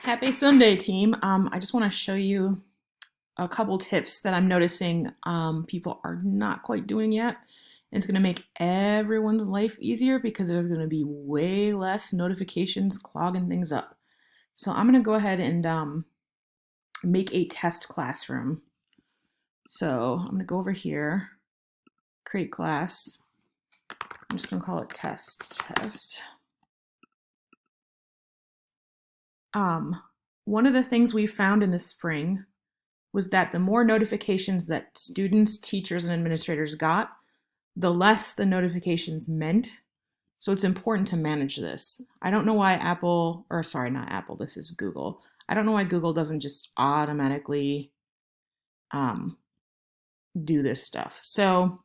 Happy Sunday, team. I just want to show you a couple tips that I'm noticing people are not quite doing yet. And it's going to make everyone's life easier because there's going to be way less notifications clogging things up. So I'm going to go ahead and make a test classroom. So I'm going to go over here, create class. I'm just going to call it test. One of the things we found in the spring was that the more notifications that students, teachers, and administrators got, the less the notifications meant. So it's important to manage this. I don't know why not Apple, this is Google. I don't know why Google doesn't just automatically do this stuff. So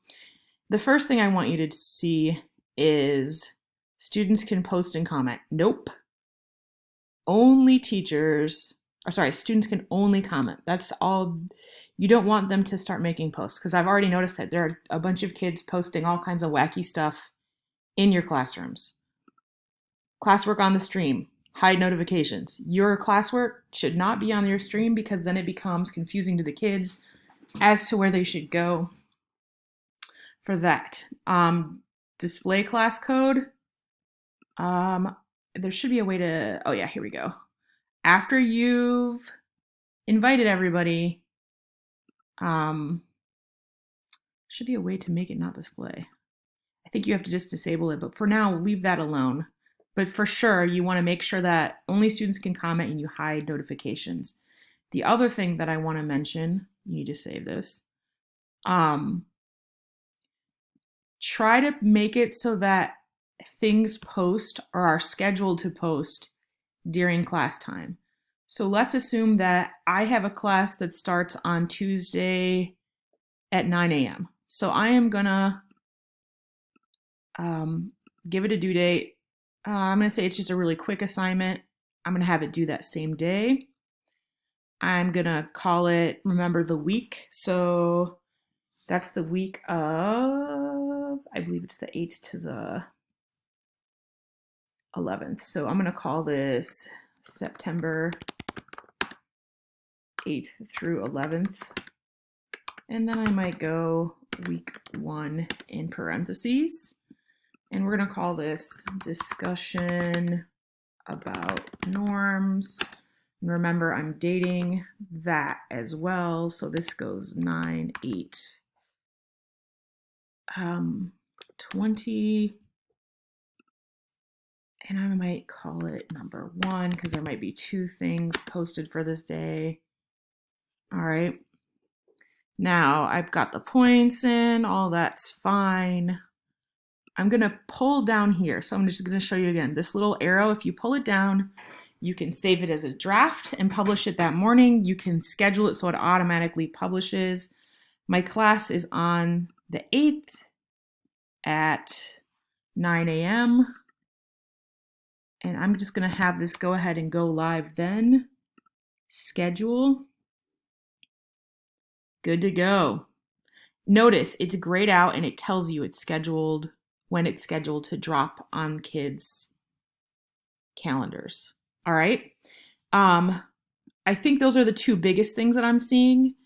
the first thing I want you to see is students can post and comment. Nope. Students can only comment. That's all. You don't want them to start making posts because I've already noticed that there are a bunch of kids posting all kinds of wacky stuff in your classrooms. Classwork on the stream, hide notifications. Your classwork should not be on your stream because then it becomes confusing to the kids as to where they should go for that. Display class code. There should be a way to, oh yeah, here we go. After you've invited everybody, should be a way to make it not display. I think you have to just disable it, but for now, leave that alone. But for sure, you want to make sure that only students can comment and you hide notifications. The other thing that I want to mention, you need to save this. Try to make it so that things post or are scheduled to post during class time. So let's assume that I have a class that starts on Tuesday at 9 a.m. So I am gonna give it a due date. I'm gonna say it's just a really quick assignment. I'm gonna have it due that same day. I'm gonna call it remember the week. So that's the week of, I believe it's the 8th to the 11th. So I'm gonna call this September 8th through 11th. And then I might go week 1 in parentheses. And we're going to call this discussion about norms. And remember, I'm dating that as well. So this goes 9/8 20. And I might call it number 1 because there might be 2 things posted for this day. All right. Now I've got the points in, all that's fine. I'm gonna pull down here. So I'm just gonna show you again, this little arrow, if you pull it down, you can save it as a draft and publish it that morning. You can schedule it so it automatically publishes. My class is on the 8th at 9 a.m. And I'm just gonna have this go ahead and go live then. Schedule. Good to go. Notice it's grayed out and it tells you it's scheduled when it's scheduled to drop on kids' calendars. All right. I think those are the 2 biggest things that I'm seeing.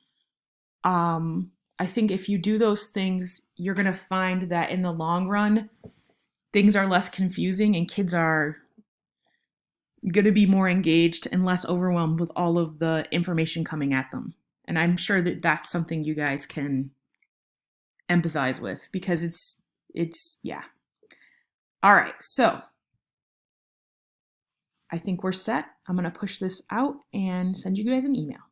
I think if you do those things, you're going to find that in the long run, things are less confusing and kids are going to be more engaged and less overwhelmed with all of the information coming at them. And I'm sure that that's something you guys can empathize with because it's yeah. All right, so I think we're set. I'm going to push this out and send you guys an email.